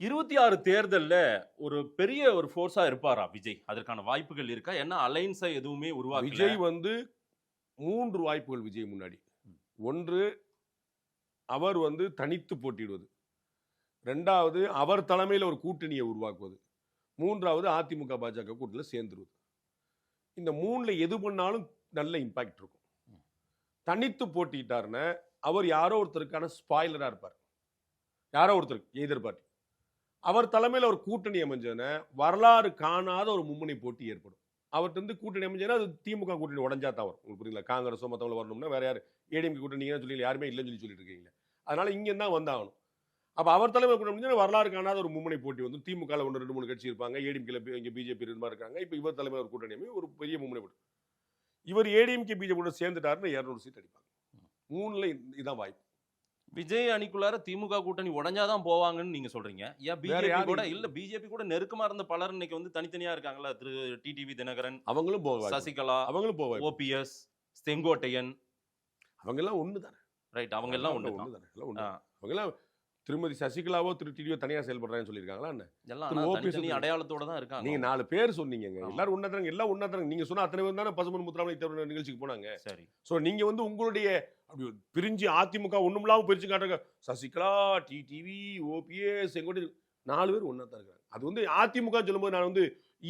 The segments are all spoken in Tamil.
26 தேர்தல்ல ஒரு பெரிய ஒரு ஃபோர்ஸா இருப்பாரா விஜய்? அதற்கான வாய்ப்புகள் இருக்கா? ஏன்னா அலைன்ஸ எதுவுமே உருவாக்கல. விஜய் வந்து 3 வாய்ப்புகள் விஜய் முன்னாடி. ஒன்று அவர் தனித்து போட்டியிடுவது. 2வது அவர் தலைமையில ஒரு கூட்டணியை உருவாக்குவது. 3வது அதிமுக, பாஜக கூட்டணியில சேர்ந்துருவது. இந்த 3ல எது பண்ணாலும் நல்ல இம்பாக்ட் இருக்கும். தனித்து போட்டியிட்டாருன்னா அவர் யாரோ ஒருத்தருக்கான ஸ்பாயிலரா இருப்பார். யாரோ ஒருத்தருக்கு எதிர் பார்ட்டி. அவர் தலைமையில் ஒரு கூட்டணி அமைஞ்சதுன்னா வரலாறு காணாத ஒரு மும்முனை போட்டி ஏற்படும். அவர்கிட்ட கூட்டணி அமைஞ்சதுன்னா அது திமுக கூட்டணி உடஞ்சா தான் வரும். உங்களுக்கு புரியுங்களா? காங்கிரஸோ மற்றவங்க வரணும்னா வேற யார் ஏடிஎம்கே கூட்டணி சொல்லி யாருமே இல்லைன்னு சொல்லிட்டு இருக்கீங்க. அதனால இங்க தான் வந்தாகணும். அப்ப அவர் தலைமையில் கூட்டணி அமைஞ்சா வரலாறு காணாத ஒரு மும்முனை போட்டி திமுக 1 2 3 கட்சி இருப்பாங்க. ஏடிஎம்கே இங்க பிஜேபி இருக்காங்க. இப்ப இவர் தலைமையில் ஒரு கூட்டணி அமையும் ஒரு பெரிய மும்முனை போட்டி. இவர் ஏடிஎம்கே பிஜேபி கூட சேர்ந்துட்டாருன்னா 200 சீட் அடிப்பாங்க. 3ல இதான் வாய்ப்பு. விஜய் அணிக்குள்ளார திமுக கூட்டணி உடைஞ்சாதான் போவாங்கன்னு நீங்க சொல்றீங்க. ஏன் பிஜேபி கூட இல்ல பிஜேபி கூட நெருக்கமா இருந்த பலர் இன்னைக்கு தனித்தனியா இருக்காங்கல்ல. திரு டிடிவி தினகரன், அவங்களும் போவாங்க. சசிகலா, அவங்களும் போவாங்க. ஓபிஎஸ், செங்கோட்டையன், அவங்க எல்லாம் ஒண்ணுதானே. ரைட். அவங்க எல்லாம் ஒண்ணுதானே. அவங்க எல்லாம் திருமதி சசிகலாவோ திரு டிடிவியோ தனியா செயல்படுறாங்கன்னு சொல்லியிருக்காங்களா என்ன? எல்லாம் தனித்தனி அடையாளத்தோட தான் இருக்காங்க. நீங்க 4 பேர் சொன்னீங்க. எல்லாரும் ஒண்ணாதாங்க. எல்லாம் ஒண்ணாதாங்க. நீங்க சொன்ன அத்தனை பேர் தானே பசுமன் முத்துராமலை தேர்தல் நிகழ்ச்சிக்கு போனாங்க. சரி. சோ நீங்க உங்களுடைய அப்படி பிரிஞ்சு அதிமுக ஒண்ணுமில்லாம பிரிச்சு காட்டுங்க. சசிகலா, டிடிவி, ஓபிஎஸ், செங்கோட்டை 4 பேர் ஒண்ணாதான் இருக்காங்க. அது அதிமுக சொல்லும்போது நான்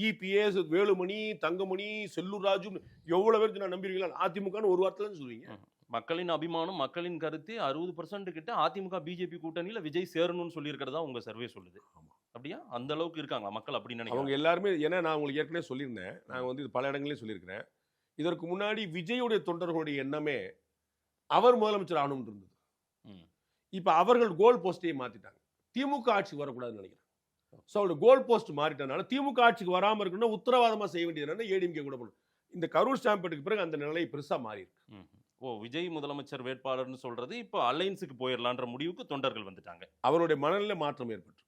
இபிஎஸ், வேலுமணி, தங்கமணி, செல்லூர் ராஜு எவ்வளவு பேருக்கு நான் நம்பிருக்கீங்களா? அதிமுகன்னு ஒரு வார்த்தையில சொல்லுவீங்க. மக்களின் அபிமானம், மக்களின் கருத்து 60% கிட்ட அதிமுக பிஜேபி கூட்டணியில விஜய் சேரணும்னு சொல்லி இருக்கிறதா உங்க சர்வே சொல்லுது. அப்படியா? அந்த அளவுக்கு இருக்காங்களா மக்கள் அப்படி நினைக்கிறாங்க? அவங்க எல்லாருமே ஏன்னா நான் உங்களுக்கு ஏற்கனவே சொல்லியிருந்தேன். நான் இது பல இடங்களிலும் சொல்லியிருக்கிறேன். இதற்கு முன்னாடி விஜயுடைய தொண்டர்களுடைய எண்ணமே அவர் முதலமைச்சர் ஆகணும்னு இருந்தது. இப்ப அவர்கள் கோல் போஸ்டையே மாத்திட்டாங்க. திமுக ஆட்சிக்கு வரக்கூடாதுன்னு நினைக்கிறேன். சோ அவருடைய கோல் போஸ்ட் மாறிட்டனால திமுக ஆட்சிக்கு வராம இருக்கணும்னா உத்தரவாதமா செய்ய வேண்டியது ஏடிஎம்கே கூட பண்ணும். இந்த கரூர் ஸ்டாம்பேட்டுக்கு பிறகு அந்த நிலை பெருசா மாறி இருக்கு. விஜய் முதலமைச்சர் வேட்பாளர்னு சொல்றது இப்ப அலைன்ஸுக்கு போயிடலான்ற முடிவுக்கு தொண்டர்கள் வந்துட்டாங்க. அவருடைய மனநிலை மாற்றம் ஏற்பட்டு